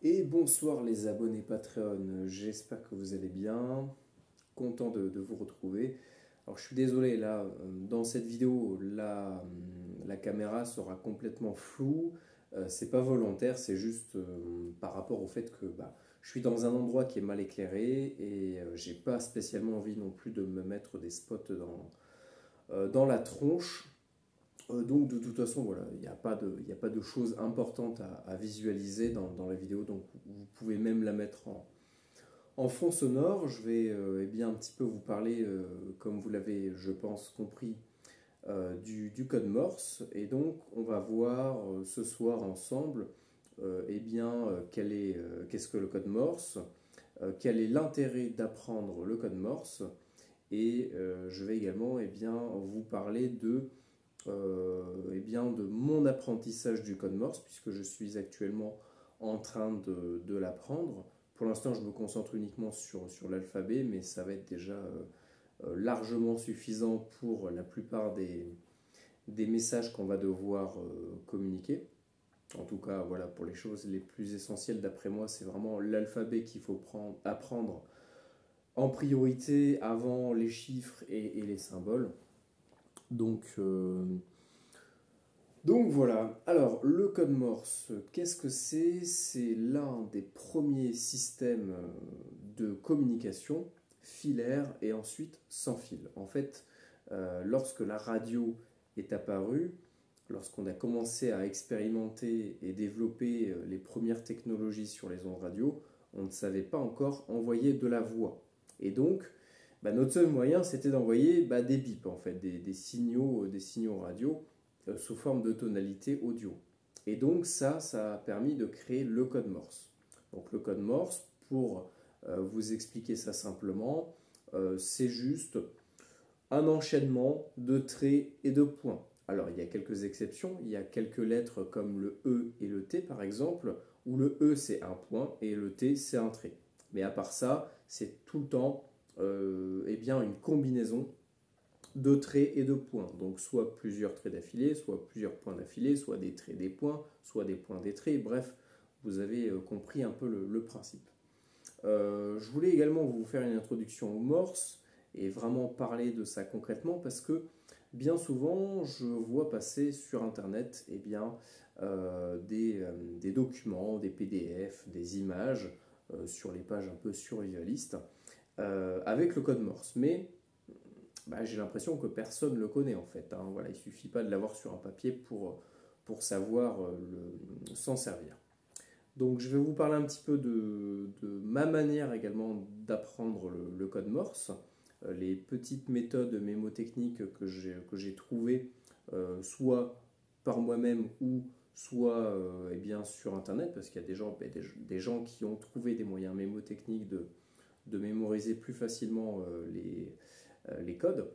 Et bonsoir les abonnés Patreon, j'espère que vous allez bien, content de vous retrouver. Alors je suis désolé, là, dans cette vidéo, la caméra sera complètement floue. C'est pas volontaire, c'est juste par rapport au fait que je suis dans un endroit qui est mal éclairé et j'ai pas spécialement envie non plus de me mettre des spots dans la tronche. Donc de toute façon, voilà, il y a pas de choses importantes à visualiser dans la vidéo, donc vous pouvez même la mettre en fond sonore. Je vais eh bien, un petit peu vous parler, comme vous l'avez, je pense, compris, du code Morse. Et donc on va voir ce soir ensemble eh bien, qu'est-ce que le code Morse, quel est l'intérêt d'apprendre le code Morse, et je vais également eh bien, vous parler eh bien, de mon apprentissage du code Morse, puisque je suis actuellement en train de l'apprendre. Pour l'instant, je me concentre uniquement sur l'alphabet, mais ça va être déjà largement suffisant pour la plupart des messages qu'on va devoir communiquer. En tout cas, voilà, pour les choses les plus essentielles, d'après moi, c'est vraiment l'alphabet qu'il faut apprendre en priorité avant les chiffres et les symboles. Donc, donc voilà, alors le code Morse, qu'est-ce que c'est? C'est l'un des premiers systèmes de communication filaire et ensuite sans fil. En fait, lorsque la radio est apparue, lorsqu'on a commencé à expérimenter et développer les premières technologies sur les ondes radio, on ne savait pas encore envoyer de la voix. Et donc, notre seul moyen, c'était d'envoyer des bips, en fait, des signaux radio sous forme de tonalité audio. Et donc ça a permis de créer le code Morse. Donc le code Morse, pour vous expliquer ça simplement, c'est juste un enchaînement de traits et de points. Alors il y a quelques exceptions, il y a quelques lettres comme le E et le T par exemple, où le E c'est un point et le T c'est un trait. Mais à part ça, c'est tout le temps eh bien, une combinaison de traits et de points. Donc soit plusieurs traits d'affilée, soit plusieurs points d'affilée, soit des traits des points, soit des points des traits. Bref, vous avez compris un peu le principe. Je voulais également vous faire une introduction au Morse et vraiment parler de ça concrètement parce que bien souvent je vois passer sur internet des documents, des PDF, des images sur les pages un peu survivalistes avec le code Morse. Mais j'ai l'impression que personne ne le connaît en fait, hein. Voilà, il ne suffit pas de l'avoir sur un papier pour savoir s'en servir. Donc je vais vous parler un petit peu de ma manière également d'apprendre le code Morse, les petites méthodes mémotechniques que j'ai trouvées, soit par moi-même ou soit eh bien, sur Internet, parce qu'il y a des gens qui ont trouvé des moyens mémotechniques de mémoriser plus facilement les codes.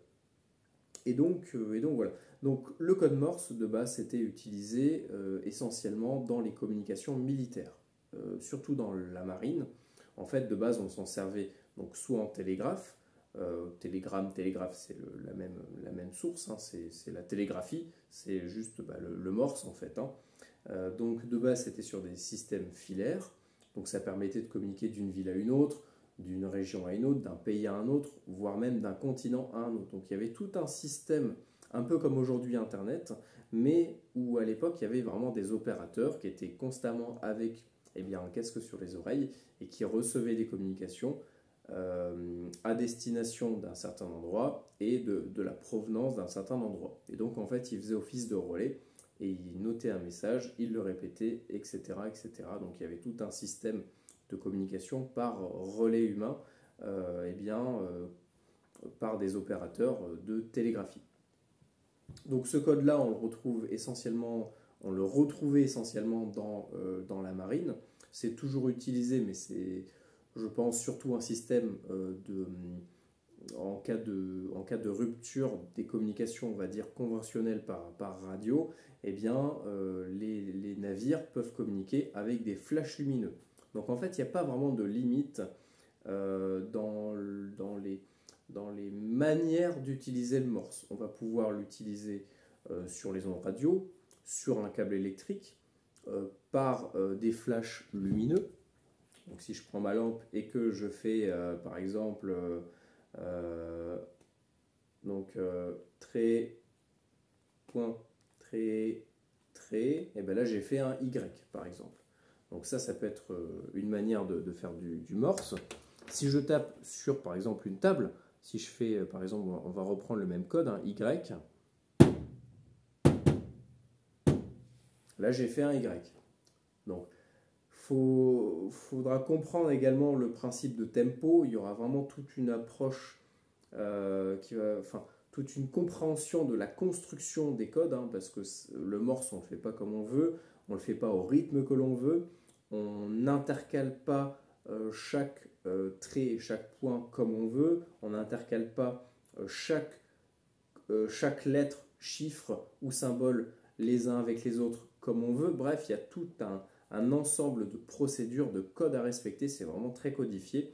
Et donc voilà. Donc le code Morse de base c'était utilisé essentiellement dans les communications militaires, surtout dans la marine. En fait de base on s'en servait donc soit en télégraphe, télégraphe c'est la même source, hein, c'est la télégraphie, c'est juste le Morse en fait, hein. Donc de base c'était sur des systèmes filaires, donc ça permettait de communiquer d'une ville à une autre, d'une région à une autre, d'un pays à un autre, voire même d'un continent à un autre. Donc il y avait tout un système, un peu comme aujourd'hui Internet, mais où à l'époque il y avait vraiment des opérateurs qui étaient constamment avec un casque sur les oreilles et qui recevaient des communications à destination d'un certain endroit et de la provenance d'un certain endroit. Et donc en fait ils faisaient office de relais et ils notaient un message, ils le répétaient, etc., etc. Donc il y avait tout un système de communication par relais humain, par des opérateurs de télégraphie. Donc ce code-là, on le retrouvait essentiellement dans la marine. C'est toujours utilisé, mais c'est, je pense, surtout un système en cas de rupture des communications, on va dire, conventionnelles par radio, les navires peuvent communiquer avec des flashs lumineux. Donc en fait, il n'y a pas vraiment de limite dans les manières d'utiliser le Morse. On va pouvoir l'utiliser sur les ondes radio, sur un câble électrique, par des flashs lumineux. Donc si je prends ma lampe et que je fais par exemple trait, point, trait, trait, et bien là j'ai fait un Y par exemple. Donc ça peut être une manière de faire du morse. Si je tape sur par exemple une table, si je fais par exemple, on va reprendre le même code, un Y, là j'ai fait un Y. Donc faudra comprendre également le principe de tempo. Il y aura vraiment toute une approche toute une compréhension de la construction des codes, hein, parce que le morse on ne le fait pas comme on veut, on ne le fait pas au rythme que l'on veut, on n'intercale pas chaque trait, chaque point comme on veut, on n'intercale pas chaque lettre, chiffre ou symbole les uns avec les autres comme on veut. Bref, il y a tout un ensemble de procédures, de codes à respecter, c'est vraiment très codifié.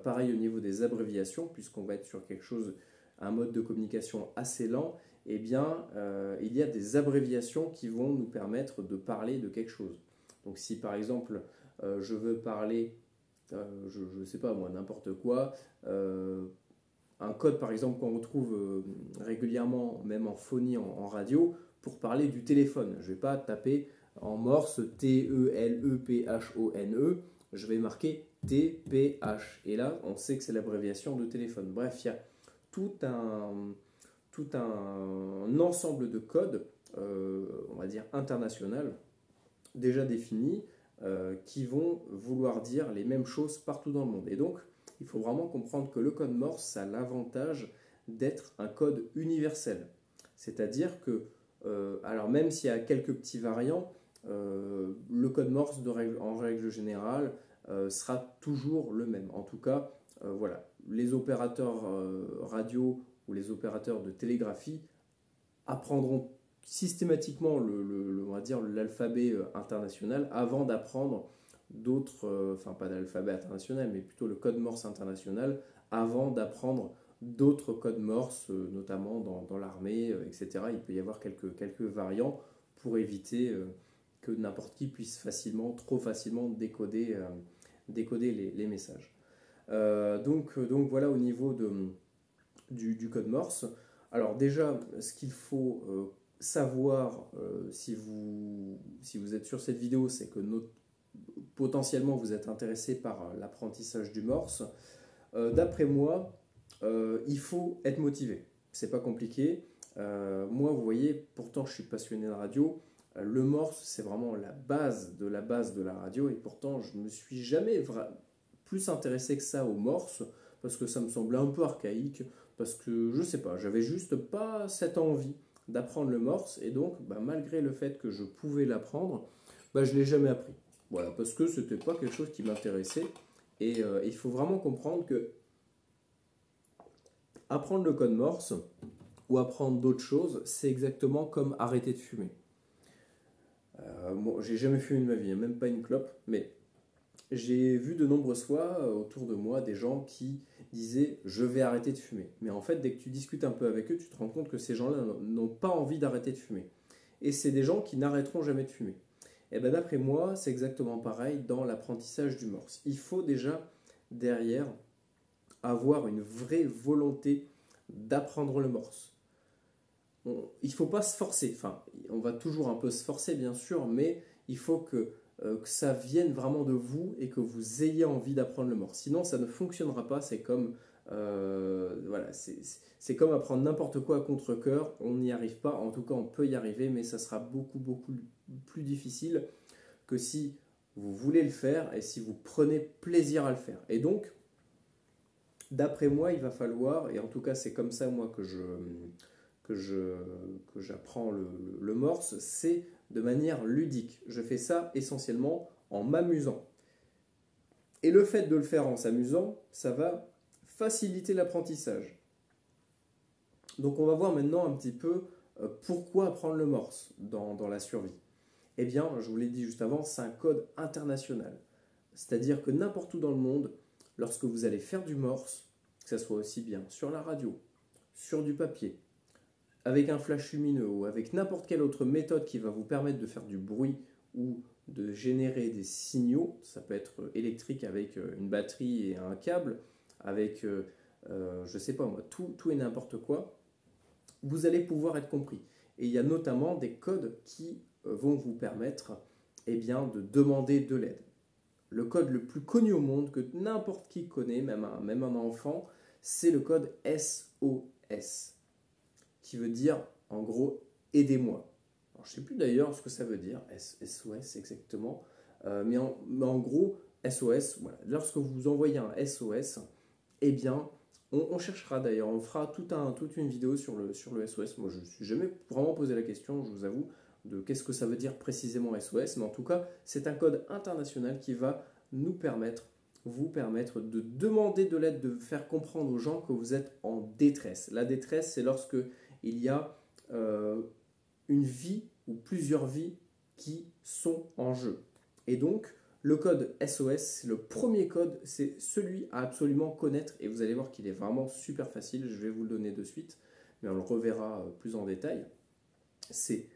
Pareil au niveau des abréviations, puisqu'on va être sur quelque chose, un mode de communication assez lent, eh bien, il y a des abréviations qui vont nous permettre de parler de quelque chose. Donc si par exemple, je veux parler, je ne sais pas moi, n'importe quoi, un code par exemple qu'on retrouve régulièrement, même en phonie, en radio, pour parler du téléphone. Je ne vais pas taper en morse T-E-L-E-P-H-O-N-E, je vais marquer TPH. Et là, on sait que c'est l'abréviation de téléphone. Bref, il y a tout un ensemble de codes, on va dire international, déjà définis, qui vont vouloir dire les mêmes choses partout dans le monde. Et donc, il faut vraiment comprendre que le code Morse, ça a l'avantage d'être un code universel. C'est-à-dire que, alors même s'il y a quelques petits variants, le code Morse, en règle générale, sera toujours le même. En tout cas, voilà, les opérateurs radio ou les opérateurs de télégraphie apprendront systématiquement on va dire l'alphabet international avant d'apprendre d'autres, enfin pas l'alphabet international, mais plutôt le code Morse international avant d'apprendre d'autres codes Morse, notamment dans l'armée, etc. Il peut y avoir quelques variants pour éviter que n'importe qui puisse trop facilement décoder les messages. Donc voilà au niveau du code Morse. Alors déjà, ce qu'il faut savoir si vous êtes sur cette vidéo, c'est que potentiellement vous êtes intéressé par l'apprentissage du Morse. D'après moi, il faut être motivé. C'est pas compliqué. Moi, vous voyez, pourtant je suis passionné de radio. Le Morse, c'est vraiment la base de la radio, et pourtant je ne me suis jamais plus intéressé que ça au Morse, parce que ça me semblait un peu archaïque, parce que je sais pas, j'avais juste pas cette envie d'apprendre le Morse, et donc malgré le fait que je pouvais l'apprendre, je l'ai jamais appris. Voilà, parce que c'était pas quelque chose qui m'intéressait, et il faut vraiment comprendre que apprendre le code Morse ou apprendre d'autres choses, c'est exactement comme arrêter de fumer. J'ai jamais fumé de ma vie, même pas une clope, mais j'ai vu de nombreuses fois autour de moi des gens qui disaient je vais arrêter de fumer. Mais en fait, dès que tu discutes un peu avec eux, tu te rends compte que ces gens-là n'ont pas envie d'arrêter de fumer. Et c'est des gens qui n'arrêteront jamais de fumer. Et bien d'après moi, c'est exactement pareil dans l'apprentissage du Morse. Il faut déjà derrière avoir une vraie volonté d'apprendre le Morse. Il ne faut pas se forcer. Enfin, on va toujours un peu se forcer bien sûr, mais il faut que ça vienne vraiment de vous et que vous ayez envie d'apprendre le Morse. Sinon, ça ne fonctionnera pas. C'est comme, voilà, c'est comme apprendre n'importe quoi à contre-cœur. On n'y arrive pas. En tout cas, on peut y arriver, mais ça sera beaucoup plus difficile que si vous voulez le faire et si vous prenez plaisir à le faire. Et donc, d'après moi, il va falloir, et en tout cas c'est comme ça moi que j'apprends le Morse, c'est de manière ludique. Je fais ça essentiellement en m'amusant. Et le fait de le faire en s'amusant, ça va faciliter l'apprentissage. Donc on va voir maintenant un petit peu pourquoi apprendre le Morse dans la survie. Eh bien, je vous l'ai dit juste avant, c'est un code international. C'est-à-dire que n'importe où dans le monde, lorsque vous allez faire du Morse, que ce soit aussi bien sur la radio, sur du papier, avec un flash lumineux ou avec n'importe quelle autre méthode qui va vous permettre de faire du bruit ou de générer des signaux, ça peut être électrique avec une batterie et un câble, avec, je ne sais pas moi, tout et n'importe quoi, vous allez pouvoir être compris. Et il y a notamment des codes qui vont vous permettre eh bien, de demander de l'aide. Le code le plus connu au monde, que n'importe qui connaît, même un enfant, c'est le code SOS, qui veut dire en gros aidez-moi. Alors, je ne sais plus d'ailleurs ce que ça veut dire, SOS exactement, mais en gros, SOS, voilà. Lorsque vous envoyez un SOS, eh bien, on cherchera d'ailleurs, on fera toute une vidéo sur le SOS. Moi, je ne me suis jamais vraiment posé la question, je vous avoue, de qu'est-ce que ça veut dire précisément SOS, mais en tout cas, c'est un code international qui va nous permettre, vous permettre de demander de l'aide, de faire comprendre aux gens que vous êtes en détresse. La détresse, c'est lorsque il y a une vie ou plusieurs vies qui sont en jeu. Et donc, le code SOS, c'est le premier code, c'est celui à absolument connaître et vous allez voir qu'il est vraiment super facile, je vais vous le donner de suite, mais on le reverra plus en détail. C'est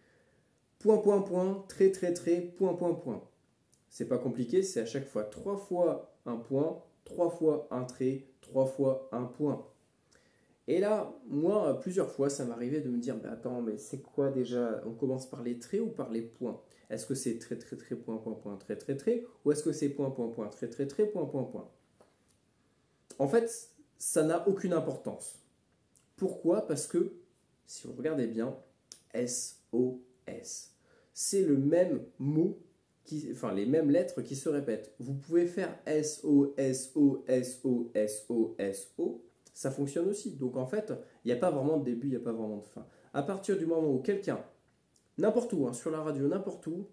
point, point, point, trait, trait, trait, point, point, point. C'est pas compliqué, c'est à chaque fois 3 fois un point, 3 fois un trait, 3 fois un point. Et là, moi, plusieurs fois, ça m'arrivait de me dire, mais attends, mais c'est quoi déjà? On commence par les traits ou par les points? Est-ce que c'est trait, trait, trait, point, point, point, trait, trait, trait? Ou est-ce que c'est point, point, point, trait, trait, trait, point, point, point? En fait, ça n'a aucune importance. Pourquoi? Parce que, si vous regardez bien, SOS, c'est le même mot, enfin les mêmes lettres qui se répètent. Vous pouvez faire SO, SO, SO, SO, SO, ça fonctionne aussi. Donc en fait, il n'y a pas vraiment de début, il n'y a pas vraiment de fin. À partir du moment où quelqu'un, n'importe où, hein, sur la radio, n'importe où,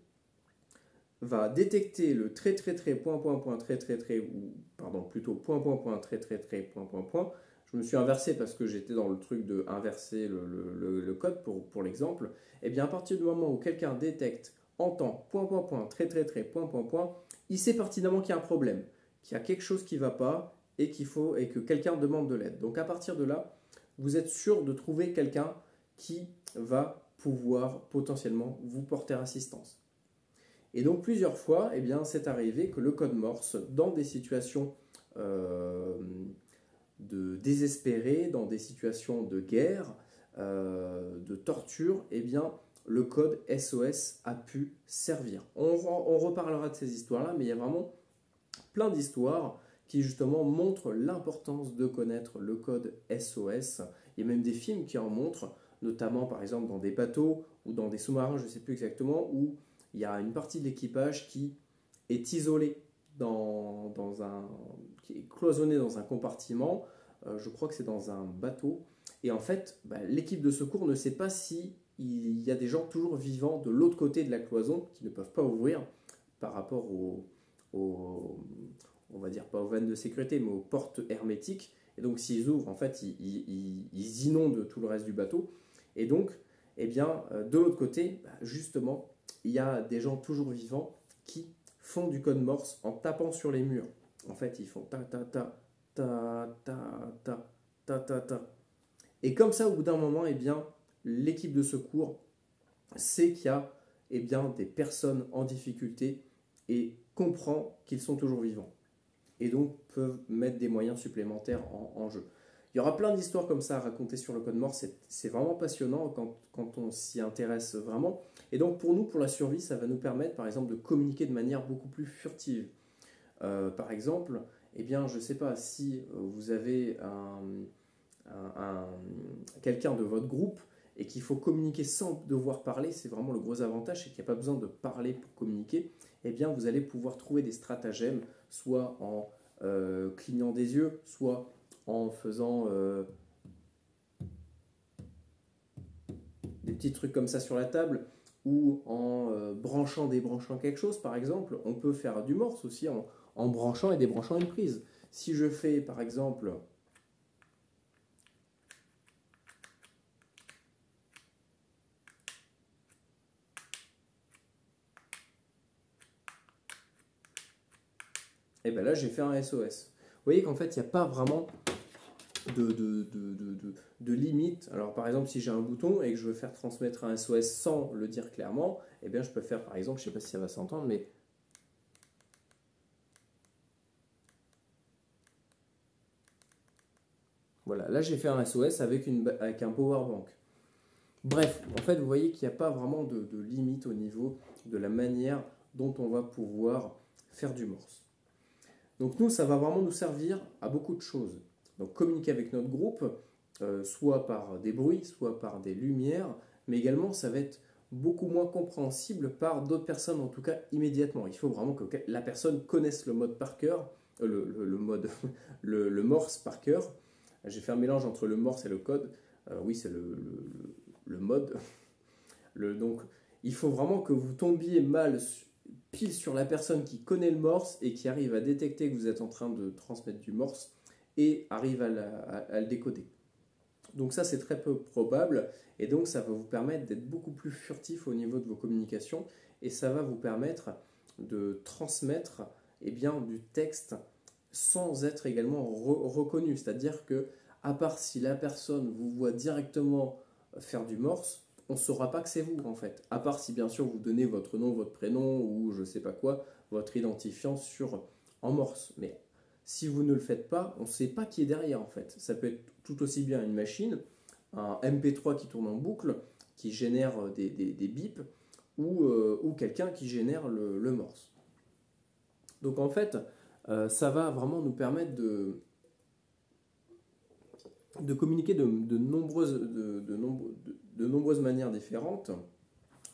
va détecter le trait, trait, trait, point, point, point, trait, trait, trait, ou pardon, plutôt point, point, point, trait, trait, trait, point, point, point. Je me suis inversé parce que j'étais dans le truc de inverser le code pour l'exemple. Et bien à partir du moment où quelqu'un détecte, entend, point, point, point, trait, trait, trait, point, point, point, il sait pertinemment qu'il y a un problème, qu'il y a quelque chose qui ne va pas et que quelqu'un demande de l'aide. Donc à partir de là, vous êtes sûr de trouver quelqu'un qui va pouvoir potentiellement vous porter assistance. Et donc plusieurs fois, eh bien, c'est arrivé que le code Morse, dans des situations de désespérées, dans des situations de guerre, de torture, eh bien, le code SOS a pu servir. On reparlera de ces histoires-là, mais il y a vraiment plein d'histoires qui justement montrent l'importance de connaître le code SOS. Il y a même des films qui en montrent, notamment par exemple dans des bateaux ou dans des sous-marins, je ne sais plus exactement, où il y a une partie de l'équipage qui est isolée qui est cloisonnée dans un compartiment. Je crois que c'est dans un bateau. Et en fait, l'équipe de secours ne sait pas si il y a des gens toujours vivants de l'autre côté de la cloison qui ne peuvent pas ouvrir par rapport on va dire pas aux vannes de sécurité, mais aux portes hermétiques. Et donc s'ils ouvrent, en fait, ils inondent tout le reste du bateau. Et donc, eh bien, de l'autre côté, justement, il y a des gens toujours vivants qui font du code Morse en tapant sur les murs. En fait, ils font ta ta ta ta ta ta ta ta ta. Et comme ça, au bout d'un moment, eh bien, l'équipe de secours sait qu'il y a eh bien, des personnes en difficulté et comprend qu'ils sont toujours vivants. Et donc peuvent mettre des moyens supplémentaires en jeu. Il y aura plein d'histoires comme ça à raconter sur le code Morse. C'est vraiment passionnant quand on s'y intéresse vraiment. Et donc pour nous, pour la survie, ça va nous permettre par exemple de communiquer de manière beaucoup plus furtive. Par exemple, eh bien, je ne sais pas si vous avez quelqu'un de votre groupe et qu'il faut communiquer sans devoir parler, c'est vraiment le gros avantage, c'est qu'il n'y a pas besoin de parler pour communiquer. Eh bien, vous allez pouvoir trouver des stratagèmes, soit en clignant des yeux, soit en faisant des petits trucs comme ça sur la table, ou en débranchant quelque chose, par exemple. On peut faire du morse aussi en branchant et débranchant une prise. Si je fais, par exemple, et bien là, j'ai fait un SOS. Vous voyez qu'en fait, il n'y a pas vraiment de limites. Alors par exemple, si j'ai un bouton et que je veux faire transmettre un SOS sans le dire clairement, eh bien je peux faire par exemple, je ne sais pas si ça va s'entendre, mais voilà, là j'ai fait un SOS avec un power bank. Bref, en fait, vous voyez qu'il n'y a pas vraiment de limite au niveau de la manière dont on va pouvoir faire du Morse. Donc nous, ça va vraiment nous servir à beaucoup de choses. Donc communiquer avec notre groupe, soit par des bruits, soit par des lumières, mais également ça va être beaucoup moins compréhensible par d'autres personnes, en tout cas immédiatement. Il faut vraiment que la personne connaisse le mode par cœur, le mode, le Morse par cœur. J'ai fait un mélange entre le Morse et le code. Oui, c'est le mode. Donc, il faut vraiment que vous tombiez pile sur la personne qui connaît le Morse et qui arrive à détecter que vous êtes en train de transmettre du Morse et arrive à le décoder. Donc ça, c'est très peu probable et donc ça va vous permettre d'être beaucoup plus furtif au niveau de vos communications et ça va vous permettre de transmettre bien, du texte sans être également reconnu. C'est-à-dire que, à part si la personne vous voit directement faire du Morse, on ne saura pas que c'est vous en fait. À part si bien sûr vous donnez votre nom, votre prénom ou je ne sais pas quoi, votre identifiant en Morse. Mais si vous ne le faites pas, on ne sait pas qui est derrière en fait. Ça peut être tout aussi bien une machine, un MP3 qui tourne en boucle, qui génère des bips, ou quelqu'un qui génère le Morse. Donc en fait, ça va vraiment nous permettre de communiquer de nombreuses manières différentes.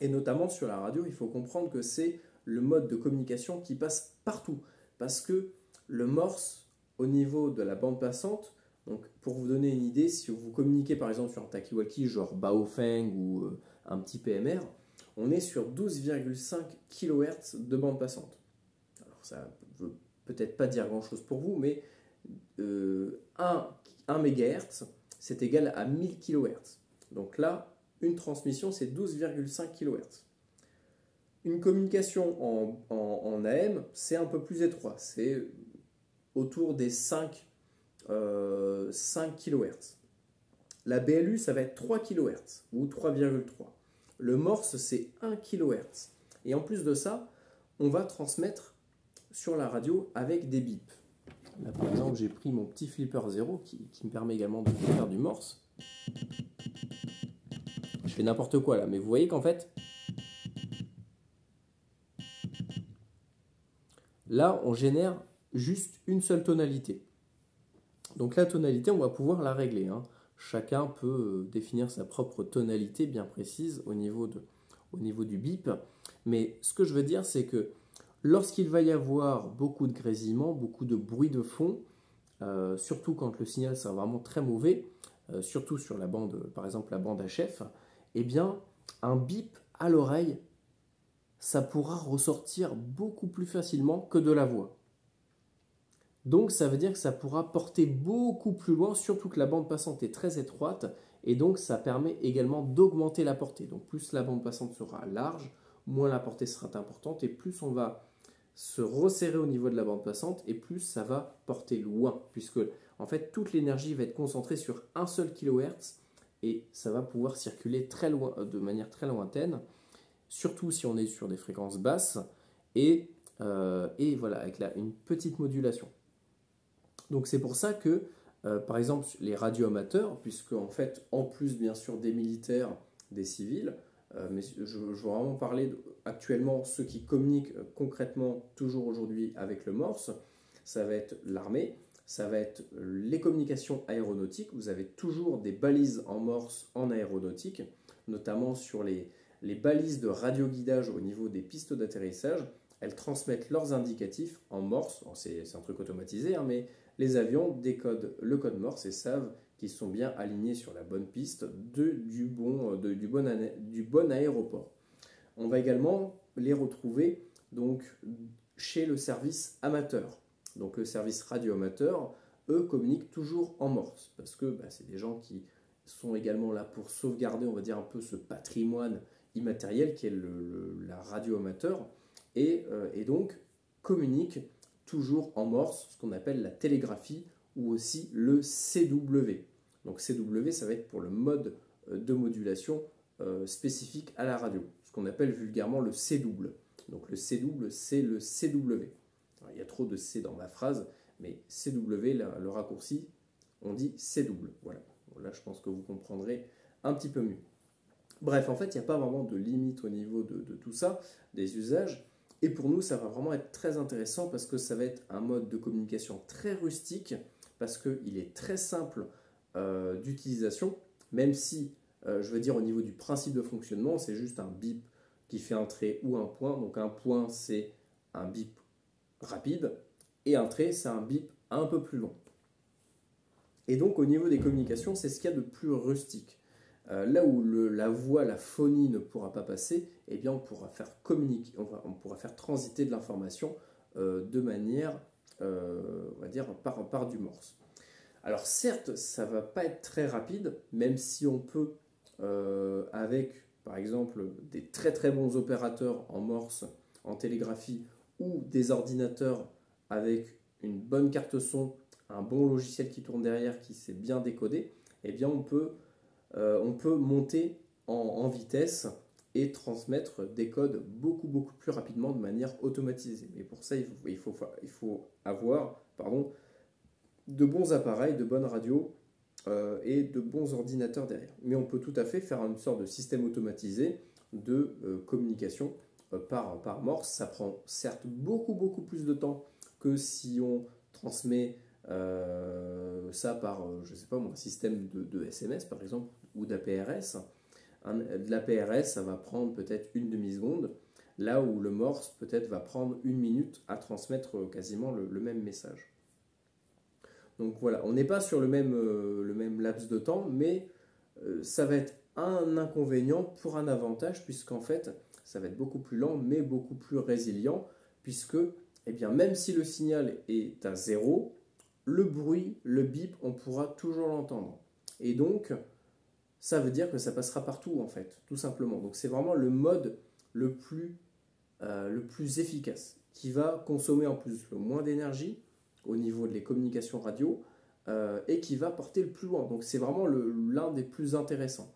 Et notamment sur la radio, il faut comprendre que c'est le mode de communication qui passe partout. Parce que le Morse, au niveau de la bande passante, donc pour vous donner une idée, si vous communiquez par exemple sur un Talkie-Walkie genre Baofeng ou un petit PMR, on est sur 12,5 kHz de bande passante. Alors ça ne veut peut-être pas dire grand-chose pour vous, mais 1 MHz, c'est égal à 1000 kHz. Donc là, une transmission, c'est 12,5 kHz. Une communication en AM, c'est un peu plus étroit. C'est autour des 5 kHz. La BLU, ça va être 3 kHz ou 3,3. Le Morse, c'est 1 kHz. Et en plus de ça, on va transmettre sur la radio avec des bips. Là, par exemple, j'ai pris mon petit flipper 0 qui me permet également de faire du Morse. Je fais n'importe quoi là, mais vous voyez qu'en fait, là, on génère juste une seule tonalité. Donc la tonalité, on va pouvoir la régler. Chacun peut définir sa propre tonalité bien précise au niveau du bip. Mais ce que je veux dire, c'est que lorsqu'il va y avoir beaucoup de grésillements, beaucoup de bruit de fond, surtout quand le signal sera vraiment très mauvais, surtout sur la bande, par exemple la bande HF, eh bien, un bip à l'oreille, ça pourra ressortir beaucoup plus facilement que de la voix. Donc ça veut dire que ça pourra porter beaucoup plus loin, surtout que la bande passante est très étroite, et donc ça permet également d'augmenter la portée. Donc plus la bande passante sera large, moins la portée sera importante, et plus on va se resserrer au niveau de la bande passante, et plus ça va porter loin, puisque en fait toute l'énergie va être concentrée sur un seul kHz, et ça va pouvoir circuler très loin, de manière très lointaine, surtout si on est sur des fréquences basses, et voilà, avec une petite modulation. Donc c'est pour ça que, par exemple, les radioamateurs, puisque en fait, en plus bien sûr des militaires, des civils, mais je veux vraiment parler actuellement ceux qui communiquent concrètement toujours aujourd'hui avec le Morse, ça va être l'armée, ça va être les communications aéronautiques, vous avez toujours des balises en Morse en aéronautique, notamment sur les balises de radioguidage au niveau des pistes d'atterrissage, elles transmettent leurs indicatifs en Morse, c'est un truc automatisé, mais les avions décodent le code Morse et savent qu'ils sont bien alignés sur la bonne piste du bon aéroport. On va également les retrouver donc, chez le service amateur. Donc le service radio-amateur, eux, communiquent toujours en Morse, parce que c'est des gens qui sont également là pour sauvegarder, on va dire, un peu ce patrimoine immatériel qui est la radio-amateur, et donc communiquent toujours en Morse, ce qu'on appelle la télégraphie ou aussi le CW. Donc CW, ça va être pour le mode de modulation spécifique à la radio, ce qu'on appelle vulgairement le C-double. Donc le C-double, c'est le CW. Alors, il y a trop de C dans ma phrase, mais CW, le raccourci, on dit C-double. Voilà. Bon, là, je pense que vous comprendrez un petit peu mieux. Bref, en fait, il n'y a pas vraiment de limite au niveau de tout ça, des usages. Et pour nous, ça va vraiment être très intéressant parce que ça va être un mode de communication très rustique, parce qu'il est très simple d'utilisation, même si, je veux dire, au niveau du principe de fonctionnement, c'est juste un bip qui fait un trait ou un point. Donc un point, c'est un bip rapide, et un trait, c'est un bip un peu plus long. Et donc au niveau des communications, c'est ce qu'il y a de plus rustique. Là où la voix, la phonie ne pourra pas passer, eh bien on pourra faire communiquer, on pourra faire transiter de l'information de manière, on va dire, par du morse. Alors certes, ça ne va pas être très rapide, même si on peut, avec par exemple des très très bons opérateurs en morse, en télégraphie, ou des ordinateurs avec une bonne carte son, un bon logiciel qui tourne derrière, qui sait bien décoder, eh bien on peut monter en vitesse et transmettre des codes beaucoup plus rapidement de manière automatisée. Mais pour ça, il faut avoir de bons appareils, de bonnes radios et de bons ordinateurs derrière. Mais on peut tout à fait faire une sorte de système automatisé de communication par morse. Ça prend certes beaucoup plus de temps que si on transmet ça par, je sais pas, un système de SMS par exemple, ou d'APRS. De l'APRS, ça va prendre peut-être une demi-seconde, là où le morse peut-être va prendre 1 minute à transmettre quasiment le même message. Donc voilà, on n'est pas sur le même laps de temps, mais ça va être un inconvénient pour un avantage, puisqu'en fait, ça va être beaucoup plus lent, mais beaucoup plus résilient, puisque eh bien, même si le signal est à 0, le bruit, le bip, on pourra toujours l'entendre. Et donc, ça veut dire que ça passera partout, en fait, tout simplement. Donc c'est vraiment le mode le plus efficace, qui va consommer en plus le moins d'énergie au niveau des communications radio, et qui va porter le plus loin. Donc c'est vraiment l'un des plus intéressants.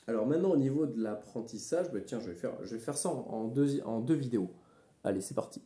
Alors maintenant, au niveau de l'apprentissage, tiens, je vais faire ça en deux vidéos. Allez, c'est parti.